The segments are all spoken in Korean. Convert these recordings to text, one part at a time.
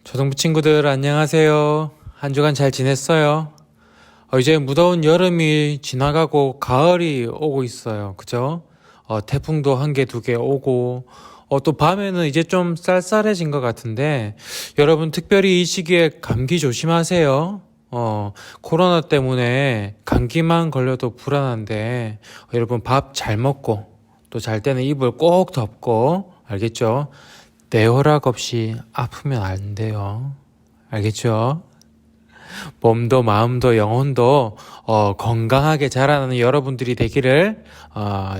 초등부 친구들 안녕하세요. 한 주간 잘 지냈어요? 이제 무더운 여름이 지나가고 가을이 오고 있어요. 그죠? 태풍도 한 개, 두 개 오고, 또 밤에는 이제 좀 쌀쌀해진 것 같은데, 여러분 특별히 이 시기에 감기 조심하세요. 코로나 때문에 감기만 걸려도 불안한데, 여러분 밥 잘 먹고, 또 잘 때는 이불 꼭 덮고, 알겠죠? 내 허락 없이 아프면 안 돼요. 알겠죠? 몸도 마음도 영혼도 건강하게 자라나는 여러분들이 되기를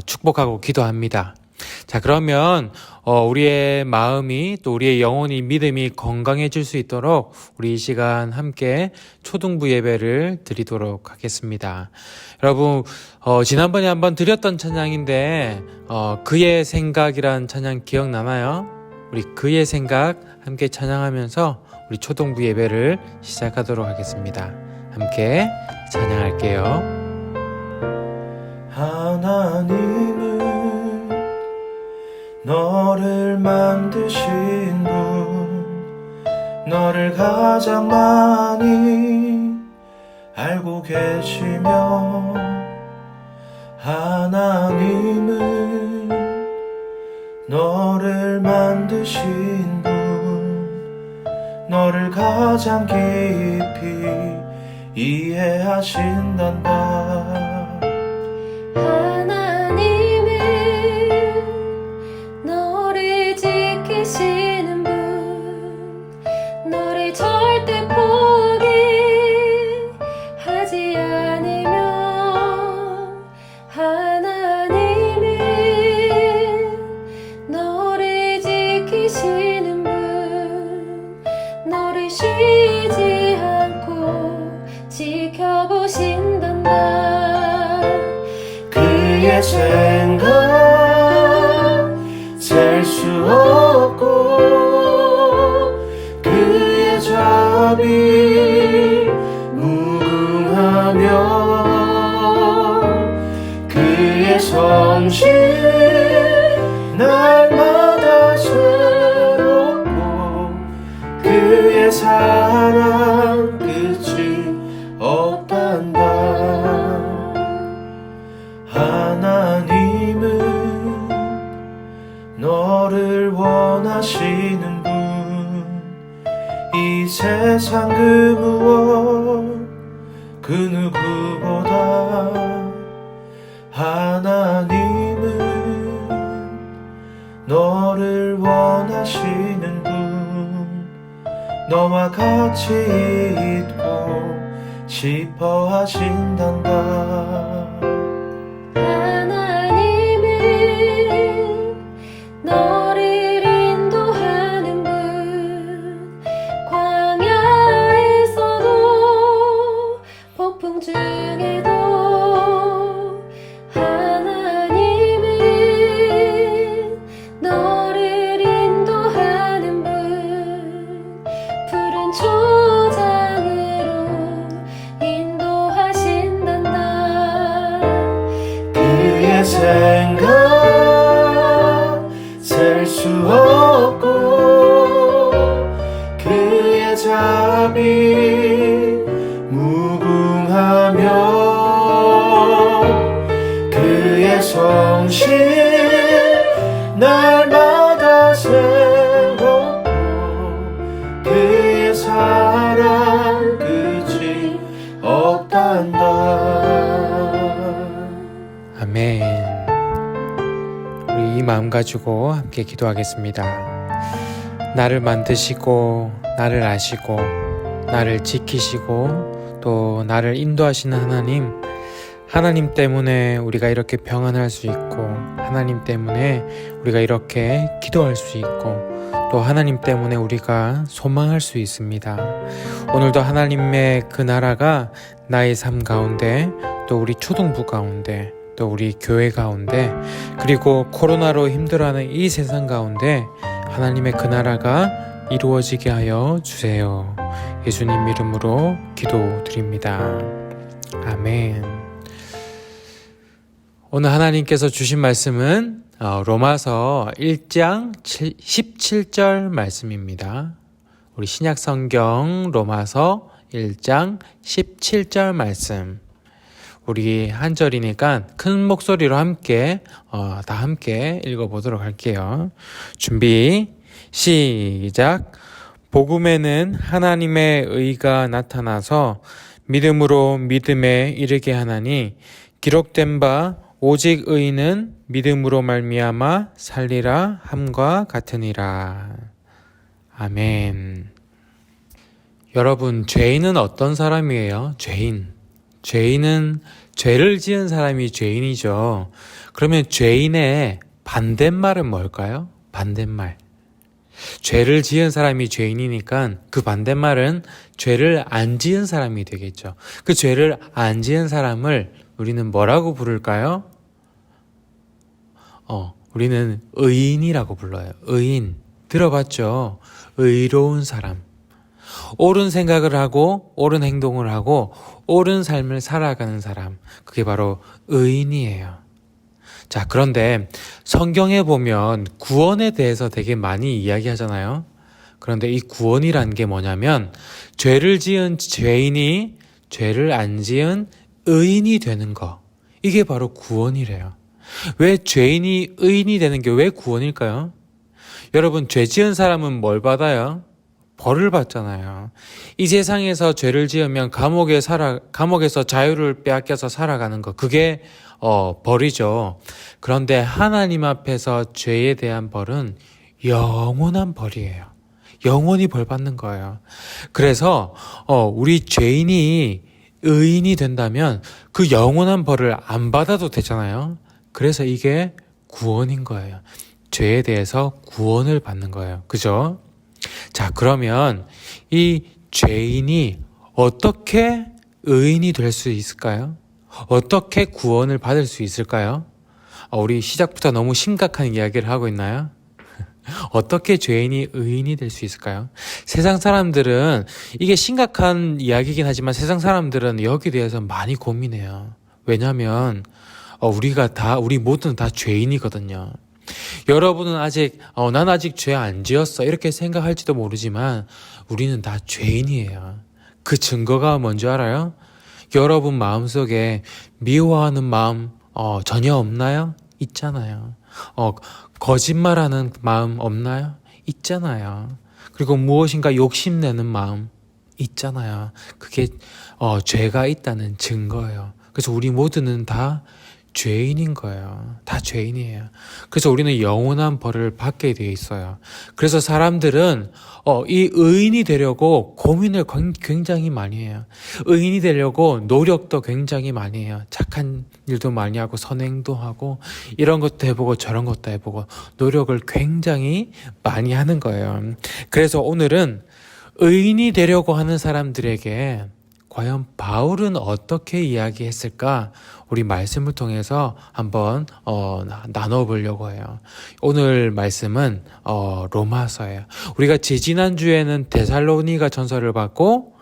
축복하고 기도합니다. 자, 그러면 우리의 마음이 또 우리의 영혼이 믿음이 건강해질 수 있도록 우리 이 시간 함께 초등부 예배를 드리도록 하겠습니다. 여러분 지난번에 한번 드렸던 찬양인데 그의 생각이란 찬양 기억나나요? 우리 그의 생각 함께 찬양하면서 우리 초등부 예배를 시작하도록 하겠습니다. 함께 찬양할게요. 하나님은 너를 만드신 분, 너를 가장 많이 알고 계시며, 하나님은 너를 만드신 분, 너를 가장 깊이 이해하신단다. 하나님은 너를 지키시는 분, 너를 절대 포기하지 않으며, 하나님은 너를 지키시는 분, 너를 쉬지 않고 지켜보신단다. 그의 생각 셀 수 없고, 그의 자비 무궁하며, 그의 성실 날마다 새롭고, 그의 사랑 끝이 없단다. 하나님은 너를 원하시는 분, 이 세상 그 무엇 그 누구보다. 하나님은 너를 원하시는 분, 너와 같이 있고 싶어 하신단다. 하나님은 너를 인도하는 분, 광야에서도 폭풍 중에도. 하나님은 너를 인도하는 분, 푸른 초장으로 인도하신단다. 그의 생각 셀 수 없고, 그의 자비 무궁하며, 그의 성실 날마다 새롭고, 그의 사랑 끝이 없단다. 아멘. 우리 이 마음 가지고 함께 기도하겠습니다. 나를 만드시고 나를 아시고 나를 지키시고 또 나를 인도하시는 하나님 때문에 우리가 이렇게 평안할 수 있고, 하나님 때문에 우리가 이렇게 기도할 수 있고, 또 하나님 때문에 우리가 소망할 수 있습니다. 오늘도 하나님의 그 나라가 나의 삶 가운데, 또 우리 초등부 가운데, 또 우리 교회 가운데, 그리고 코로나로 힘들어하는 이 세상 가운데 하나님의 그 나라가 이루어지게 하여 주세요. 예수님 이름으로 기도드립니다. 아멘. 오늘 하나님께서 주신 말씀은 로마서 1장 17절 말씀입니다. 우리 신약 성경 로마서 1장 17절 말씀. 우리 한 절이니까 큰 목소리로 함께 다 함께 읽어보도록 할게요. 준비 시작. 복음에는 하나님의 의가 나타나서 믿음으로 믿음에 이르게 하나니 기록된 바 오직 의인은 믿음으로 말미암아 살리라 함과 같으니라. 아멘. 여러분, 죄인은 어떤 사람이에요? 죄인은 죄를 지은 사람이 죄인이죠. 그러면 죄인의 반대말은 뭘까요? 반대말. 죄를 지은 사람이 죄인이니까 그 반대말은 죄를 안 지은 사람이 되겠죠. 그 죄를 안 지은 사람을 우리는 뭐라고 부를까요? 우리는 의인이라고 불러요. 의인. 들어봤죠? 의로운 사람. 옳은 생각을 하고 옳은 행동을 하고 옳은 삶을 살아가는 사람. 그게 바로 의인이에요. 자, 그런데 성경에 보면 구원에 대해서 되게 많이 이야기하잖아요. 그런데 이 구원이란 게 뭐냐면 죄를 지은 죄인이 죄를 안 지은 의인이 되는 거. 이게 바로 구원이래요. 왜 죄인이 의인이 되는 게 왜 구원일까요? 여러분, 죄 지은 사람은 뭘 받아요? 벌을 받잖아요. 이 세상에서 죄를 지으면 감옥에서 자유를 빼앗겨서 살아가는 거. 그게 벌이죠. 그런데 하나님 앞에서 죄에 대한 벌은 영원한 벌이에요. 영원히 벌 받는 거예요. 그래서 우리 죄인이 의인이 된다면 그 영원한 벌을 안 받아도 되잖아요. 그래서 이게 구원인 거예요. 죄에 대해서 구원을 받는 거예요. 그죠? 자, 그러면 이 죄인이 어떻게 의인이 될 수 있을까요? 어떻게 구원을 받을 수 있을까요? 우리 시작부터 너무 심각한 이야기를 하고 있나요? 어떻게 죄인이 의인이 될 수 있을까요? 세상 사람들은 이게 심각한 이야기이긴 하지만 세상 사람들은 여기에 대해서 많이 고민해요. 왜냐하면 우리 모두는 다 죄인이거든요. 여러분은 난 아직 죄 안 지었어 이렇게 생각할지도 모르지만 우리는 다 죄인이에요. 그 증거가 뭔지 알아요? 여러분 마음속에 미워하는 마음 전혀 없나요? 있잖아요. 거짓말하는 마음 없나요? 있잖아요. 그리고 무엇인가 욕심내는 마음 있잖아요. 그게 죄가 있다는 증거예요. 그래서 우리 모두는 다 죄인인 거예요. 다 죄인이에요. 그래서 우리는 영원한 벌을 받게 되어 있어요. 그래서 사람들은 이 의인이 되려고 고민을 굉장히 많이 해요. 의인이 되려고 노력도 굉장히 많이 해요. 착한 일도 많이 하고 선행도 하고 이런 것도 해보고 저런 것도 해보고 노력을 굉장히 많이 하는 거예요. 그래서 오늘은 의인이 되려고 하는 사람들에게 과연 바울은 어떻게 이야기했을까? 우리 말씀을 통해서 한번 나눠보려고 해요. 오늘 말씀은 로마서예요. 우리가 지난주에는 데살로니가 전서를 봤고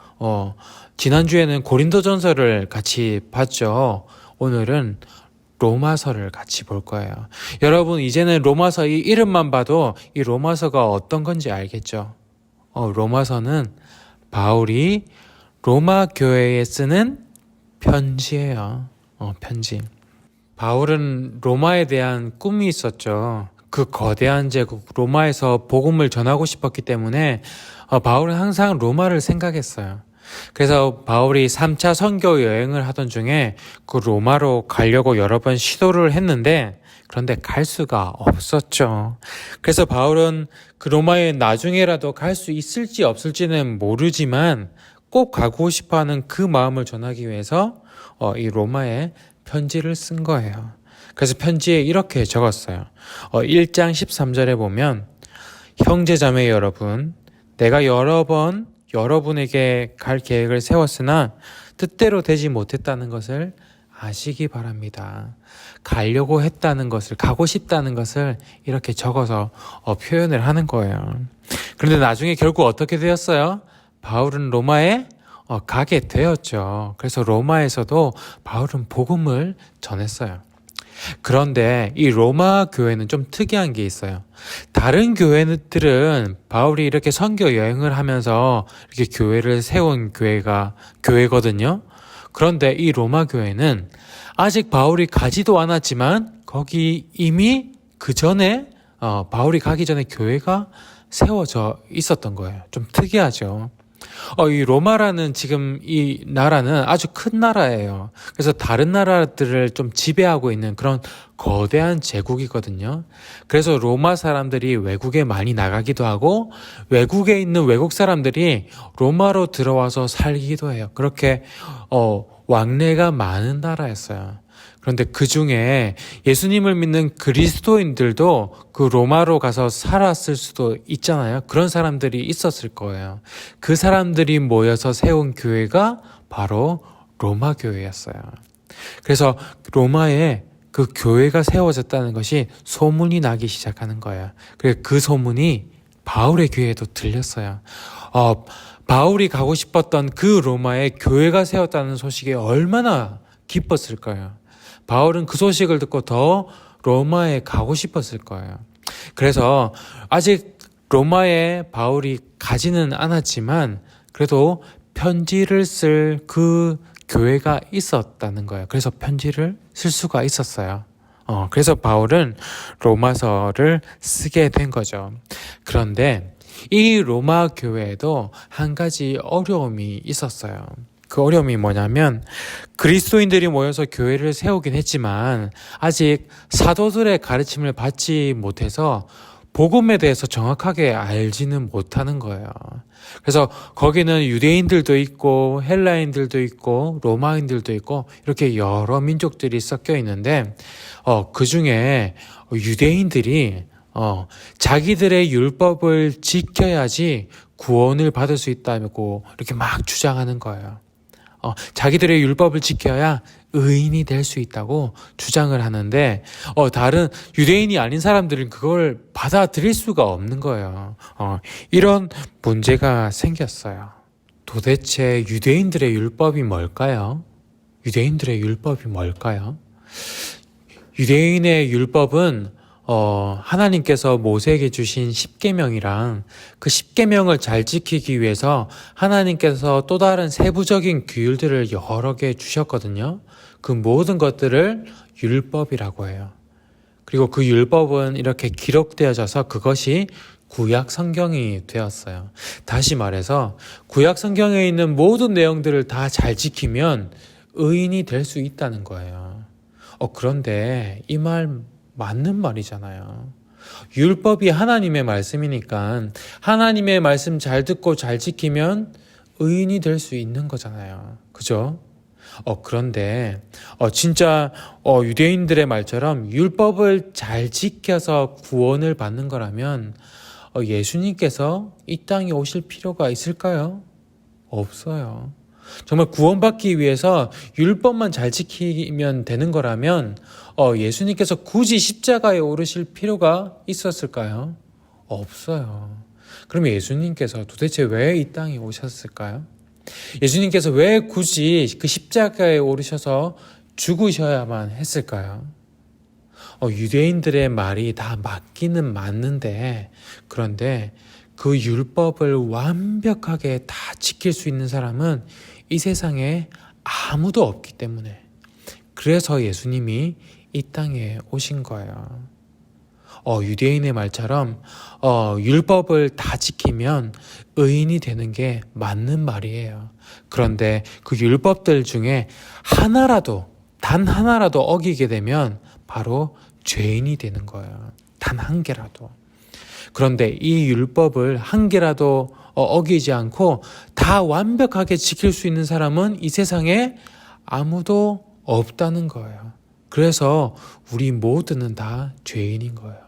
지난주에는 고린도 전서를 같이 봤죠. 오늘은 로마서를 같이 볼 거예요. 여러분 이제는 로마서 이 이름만 봐도 이 로마서가 어떤 건지 알겠죠? 로마서는 바울이 로마 교회에 쓰는 편지예요. 편지. 바울은 로마에 대한 꿈이 있었죠. 그 거대한 제국 로마에서 복음을 전하고 싶었기 때문에 바울은 항상 로마를 생각했어요. 그래서 바울이 3차 선교 여행을 하던 중에 그 로마로 가려고 여러 번 시도를 했는데 그런데 갈 수가 없었죠. 그래서 바울은 그 로마에 나중에라도 갈 수 있을지 없을지는 모르지만 꼭 가고 싶어하는 그 마음을 전하기 위해서 이 로마에 편지를 쓴 거예요. 그래서 편지에 이렇게 적었어요. 1장 13절에 보면 형제자매 여러분, 내가 여러 번 여러분에게 갈 계획을 세웠으나 뜻대로 되지 못했다는 것을 아시기 바랍니다. 가려고 했다는 것을, 가고 싶다는 것을 이렇게 적어서 표현을 하는 거예요. 그런데 나중에 결국 어떻게 되었어요? 바울은 로마에 가게 되었죠. 그래서 로마에서도 바울은 복음을 전했어요. 그런데 이 로마 교회는 좀 특이한 게 있어요. 다른 교회들은 바울이 이렇게 선교 여행을 하면서 이렇게 교회를 세운 교회거든요. 그런데 이 로마 교회는 아직 바울이 가지도 않았지만 거기 이미 그 전에 바울이 가기 전에 교회가 세워져 있었던 거예요. 좀 특이하죠. 이 로마라는 지금 이 나라는 아주 큰 나라예요. 그래서 다른 나라들을 좀 지배하고 있는 그런 거대한 제국이거든요. 그래서 로마 사람들이 외국에 많이 나가기도 하고 외국에 있는 외국 사람들이 로마로 들어와서 살기도 해요. 그렇게 왕래가 많은 나라였어요. 그런데 그 중에 예수님을 믿는 그리스도인들도 그 로마로 가서 살았을 수도 있잖아요. 그런 사람들이 있었을 거예요. 그 사람들이 모여서 세운 교회가 바로 로마 교회였어요. 그래서 로마에 그 교회가 세워졌다는 것이 소문이 나기 시작하는 거예요. 그래서 그 소문이 바울의 귀에도 들렸어요. 바울이 가고 싶었던 그 로마에 교회가 세웠다는 소식에 얼마나 기뻤을까요? 바울은 그 소식을 듣고 더 로마에 가고 싶었을 거예요. 그래서 아직 로마에 바울이 가지는 않았지만 그래도 편지를 쓸 그 교회가 있었다는 거예요. 그래서 편지를 쓸 수가 있었어요. 그래서 바울은 로마서를 쓰게 된 거죠. 그런데 이 로마 교회에도 한 가지 어려움이 있었어요. 그 어려움이 뭐냐면 그리스도인들이 모여서 교회를 세우긴 했지만 아직 사도들의 가르침을 받지 못해서 복음에 대해서 정확하게 알지는 못하는 거예요. 그래서 거기는 유대인들도 있고 헬라인들도 있고 로마인들도 있고 이렇게 여러 민족들이 섞여 있는데 그 중에 유대인들이 자기들의 율법을 지켜야지 구원을 받을 수 있다고 이렇게 막 주장하는 거예요. 자기들의 율법을 지켜야 의인이 될 수 있다고 주장을 하는데 다른 유대인이 아닌 사람들은 그걸 받아들일 수가 없는 거예요. 이런 문제가 생겼어요. 도대체 유대인들의 율법이 뭘까요? 유대인들의 율법이 뭘까요? 유대인의 율법은 하나님께서 모세에게 주신 10계명이랑 그 10계명을 잘 지키기 위해서 하나님께서 또 다른 세부적인 규율들을 여러 개 주셨거든요. 그 모든 것들을 율법이라고 해요. 그리고 그 율법은 이렇게 기록되어져서 그것이 구약 성경이 되었어요. 다시 말해서 구약 성경에 있는 모든 내용들을 다 잘 지키면 의인이 될 수 있다는 거예요. 그런데 이 말 맞는 말이잖아요. 율법이 하나님의 말씀이니까 하나님의 말씀 잘 듣고 잘 지키면 의인이 될 수 있는 거잖아요. 그죠? 그런데 진짜 유대인들의 말처럼 율법을 잘 지켜서 구원을 받는 거라면 예수님께서 이 땅에 오실 필요가 있을까요? 없어요. 정말 구원받기 위해서 율법만 잘 지키면 되는 거라면 예수님께서 굳이 십자가에 오르실 필요가 있었을까요? 없어요. 그럼 예수님께서 도대체 왜 이 땅에 오셨을까요? 예수님께서 왜 굳이 그 십자가에 오르셔서 죽으셔야만 했을까요? 유대인들의 말이 다 맞기는 맞는데 그런데 그 율법을 완벽하게 다 지킬 수 있는 사람은 이 세상에 아무도 없기 때문에 그래서 예수님이 이 땅에 오신 거예요. 유대인의 말처럼 율법을 다 지키면 의인이 되는 게 맞는 말이에요. 그런데 그 율법들 중에 단 하나라도 어기게 되면 바로 죄인이 되는 거예요. 단 한 개라도. 그런데 이 율법을 한 개라도 어기지 않고 다 완벽하게 지킬 수 있는 사람은 이 세상에 아무도 없다는 거예요. 그래서 우리 모두는 다 죄인인 거예요.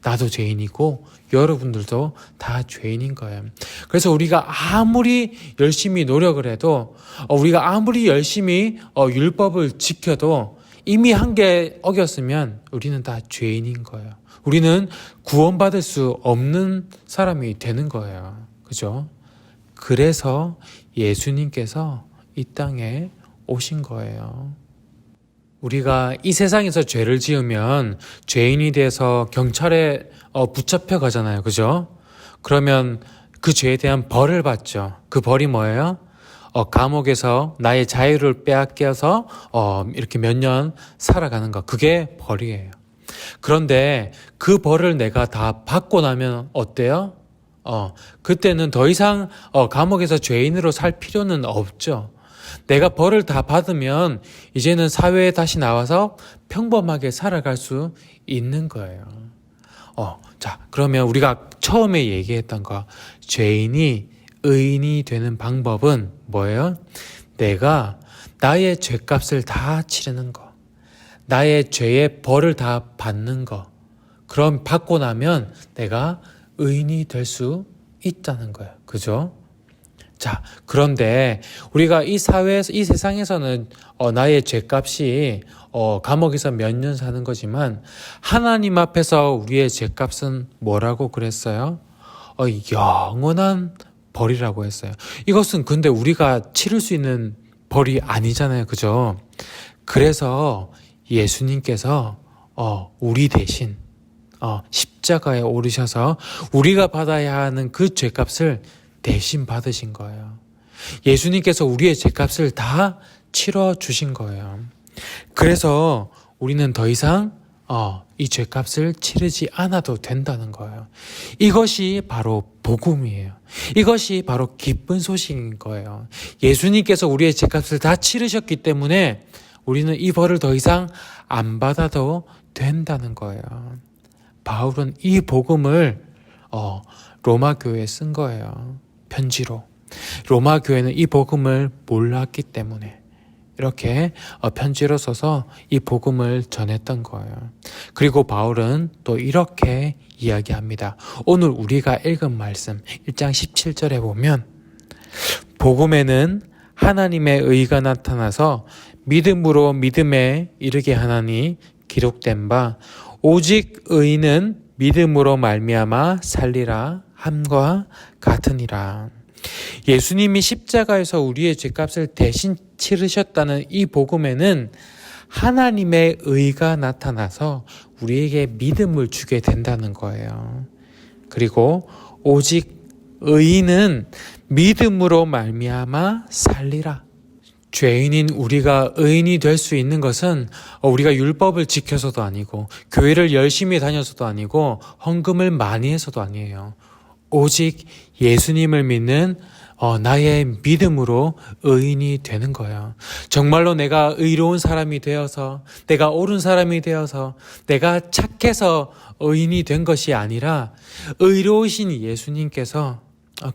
나도 죄인이고 여러분들도 다 죄인인 거예요. 그래서 우리가 아무리 열심히 노력을 해도 우리가 아무리 열심히 율법을 지켜도 이미 한 개 어겼으면 우리는 다 죄인인 거예요. 우리는 구원받을 수 없는 사람이 되는 거예요. 그죠? 그래서 예수님께서 이 땅에 오신 거예요. 우리가 이 세상에서 죄를 지으면 죄인이 돼서 경찰에 붙잡혀 가잖아요. 그죠? 그러면 그 죄에 대한 벌을 받죠. 그 벌이 뭐예요? 감옥에서 나의 자유를 빼앗겨서 이렇게 몇 년 살아가는 거. 그게 벌이에요. 그런데 그 벌을 내가 다 받고 나면 어때요? 그때는 더 이상 감옥에서 죄인으로 살 필요는 없죠. 내가 벌을 다 받으면 이제는 사회에 다시 나와서 평범하게 살아갈 수 있는 거예요. 자, 그러면 우리가 처음에 얘기했던 거, 죄인이 의인이 되는 방법은 뭐예요? 내가 나의 죄값을 다 치르는 거, 나의 죄의 벌을 다 받는 거, 그럼 받고 나면 내가 의인이 될 수 있다는 거예요. 그죠? 자, 그런데 우리가 이 사회에서, 이 세상에서는 나의 죄값이 감옥에서 몇 년 사는 거지만 하나님 앞에서 우리의 죄값은 뭐라고 그랬어요? 영원한 벌이라고 했어요. 이것은 근데 우리가 치를 수 있는 벌이 아니잖아요. 그죠? 그래서 예수님께서 우리 대신 십자가에 오르셔서 우리가 받아야 하는 그 죄값을 대신 받으신 거예요. 예수님께서 우리의 죄값을 다 치러 주신 거예요. 그래서 우리는 더 이상 이 죄값을 치르지 않아도 된다는 거예요. 이것이 바로 복음이에요. 이것이 바로 기쁜 소식인 거예요. 예수님께서 우리의 죄값을 다 치르셨기 때문에 우리는 이 벌을 더 이상 안 받아도 된다는 거예요. 바울은 이 복음을 로마 교회에 쓴 거예요. 편지로. 로마 교회는 이 복음을 몰랐기 때문에 이렇게 편지로 써서 이 복음을 전했던 거예요. 그리고 바울은 또 이렇게 이야기합니다. 오늘 우리가 읽은 말씀 1장 17절에 보면 복음에는 하나님의 의가 나타나서 믿음으로 믿음에 이르게 하나니 기록된 바 오직 의인은 믿음으로 말미암아 살리라 함과 같으니라. 예수님이 십자가에서 우리의 죄값을 대신 치르셨다는 이 복음에는 하나님의 의가 나타나서 우리에게 믿음을 주게 된다는 거예요. 그리고 오직 의인은 믿음으로 말미암아 살리라. 죄인인 우리가 의인이 될 수 있는 것은 우리가 율법을 지켜서도 아니고 교회를 열심히 다녀서도 아니고 헌금을 많이 해서도 아니에요. 오직 예수님을 믿는 나의 믿음으로 의인이 되는 거예요. 정말로 내가 의로운 사람이 되어서, 내가 옳은 사람이 되어서, 내가 착해서 의인이 된 것이 아니라 의로우신 예수님께서,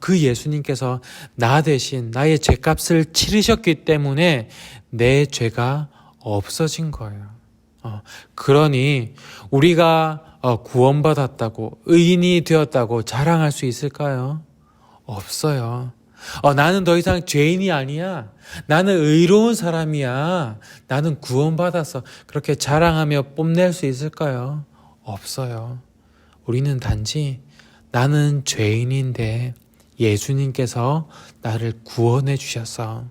그 예수님께서 나 대신 나의 죄값을 치르셨기 때문에 내 죄가 없어진 거예요. 그러니 우리가 구원받았다고, 의인이 되었다고 자랑할 수 있을까요? 없어요. 나는 더 이상 죄인이 아니야. 나는 의로운 사람이야. 나는 구원받았어. 그렇게 자랑하며 뽐낼 수 있을까요? 없어요. 우리는 단지 나는 죄인인데 예수님께서 나를 구원해 주셔서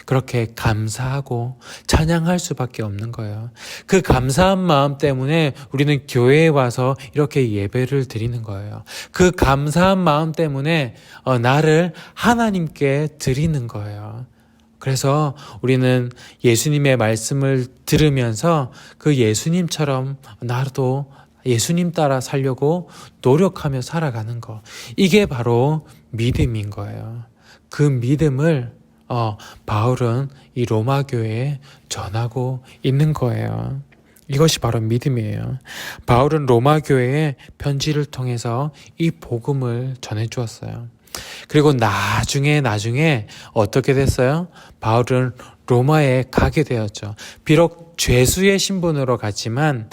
그렇게 감사하고 찬양할 수밖에 없는 거예요. 그 감사한 마음 때문에 우리는 교회에 와서 이렇게 예배를 드리는 거예요. 그 감사한 마음 때문에 나를 하나님께 드리는 거예요. 그래서 우리는 예수님의 말씀을 들으면서 그 예수님처럼 나도 예수님 따라 살려고 노력하며 살아가는 거. 이게 바로 믿음인 거예요. 그 믿음을 바울은 이 로마 교회에 전하고 있는 거예요. 이것이 바로 믿음이에요. 바울은 로마 교회에 편지를 통해서 이 복음을 전해 주었어요. 그리고 나중에 어떻게 됐어요? 바울은 로마에 가게 되었죠. 비록 죄수의 신분으로 갔지만,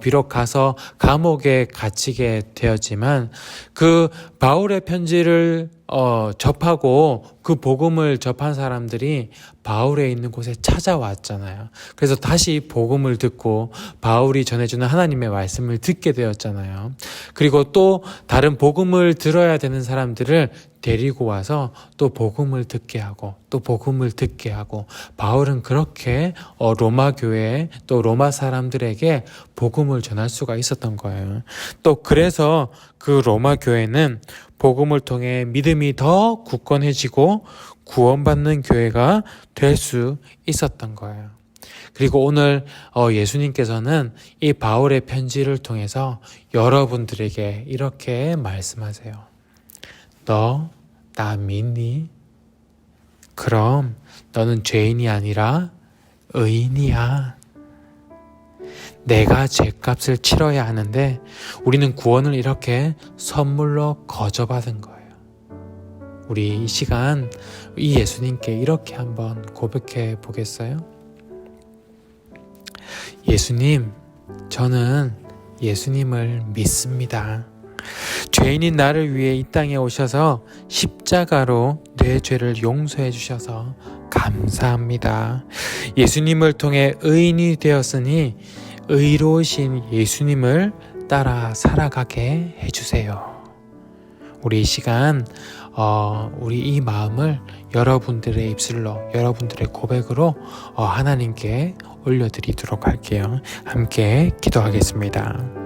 비록 가서 감옥에 갇히게 되었지만, 그 바울의 편지를 접하고 그 복음을 접한 사람들이 바울에 있는 곳에 찾아왔잖아요. 그래서 다시 복음을 듣고 바울이 전해주는 하나님의 말씀을 듣게 되었잖아요. 그리고 또 다른 복음을 들어야 되는 사람들을 데리고 와서 또 복음을 듣게 하고 또 복음을 듣게 하고 바울은 그렇게 로마 교회 또 로마 사람들에게 복음을 전할 수가 있었던 거예요. 또 그래서 그 로마 교회는 복음을 통해 믿음이 더 굳건해지고 구원받는 교회가 될 수 있었던 거예요. 그리고 오늘 예수님께서는 이 바울의 편지를 통해서 여러분들에게 이렇게 말씀하세요. 너 나 믿니? 그럼 너는 죄인이 아니라 의인이야. 내가 죄값을 치러야 하는데 우리는 구원을 이렇게 선물로 거저받은 거예요. 우리 이 시간 이 예수님께 이렇게 한번 고백해 보겠어요? 예수님, 저는 예수님을 믿습니다. 죄인인 나를 위해 이 땅에 오셔서 십자가로 내 죄를 용서해 주셔서 감사합니다. 예수님을 통해 의인이 되었으니 의로우신 예수님을 따라 살아가게 해주세요. 우리 이 시간 우리 이 마음을 여러분들의 입술로 여러분들의 고백으로 하나님께 올려드리도록 할게요. 함께 기도하겠습니다.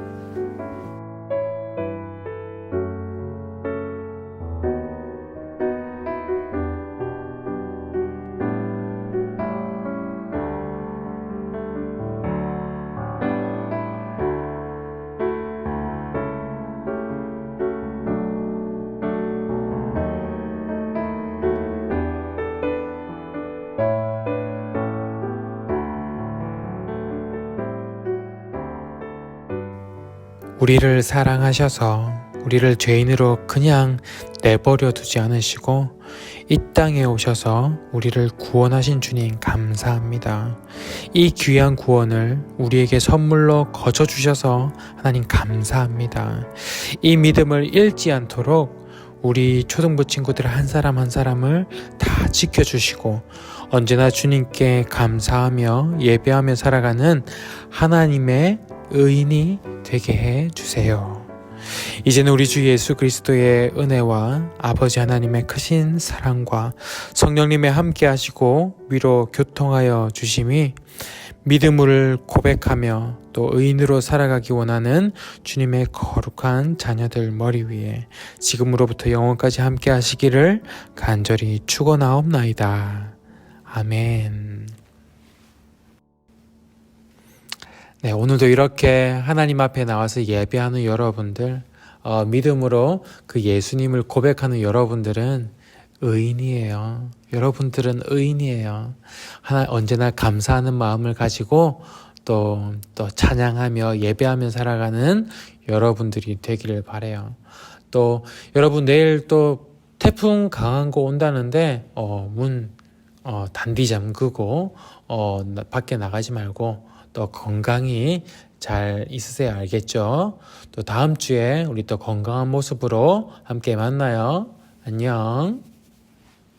우리를 사랑하셔서 우리를 죄인으로 그냥 내버려 두지 않으시고 이 땅에 오셔서 우리를 구원하신 주님 감사합니다. 이 귀한 구원을 우리에게 선물로 거저 주셔서 하나님 감사합니다. 이 믿음을 잃지 않도록 우리 초등부 친구들 한 사람 한 사람을 다 지켜주시고 언제나 주님께 감사하며 예배하며 살아가는 하나님의 의인이 되게 해 주세요. 이제는 우리 주 예수 그리스도의 은혜와 아버지 하나님의 크신 사랑과 성령님의 함께 하시고 위로 교통하여 주심이 믿음을 고백하며 또 의인으로 살아가기 원하는 주님의 거룩한 자녀들 머리 위에 지금으로부터 영원까지 함께 하시기를 간절히 축원하옵나이다. 아멘. 네, 오늘도 이렇게 하나님 앞에 나와서 예배하는 여러분들, 믿음으로 그 예수님을 고백하는 여러분들은 의인이에요. 여러분들은 의인이에요. 언제나 감사하는 마음을 가지고 또 찬양하며 예배하며 살아가는 여러분들이 되기를 바라요. 또 여러분 내일 또 태풍 강한 거 온다는데 문 단디 잠그고 밖에 나가지 말고 또 건강히 잘 있으세요. 알겠죠? 또 다음 주에 우리 또 건강한 모습으로 함께 만나요. 안녕.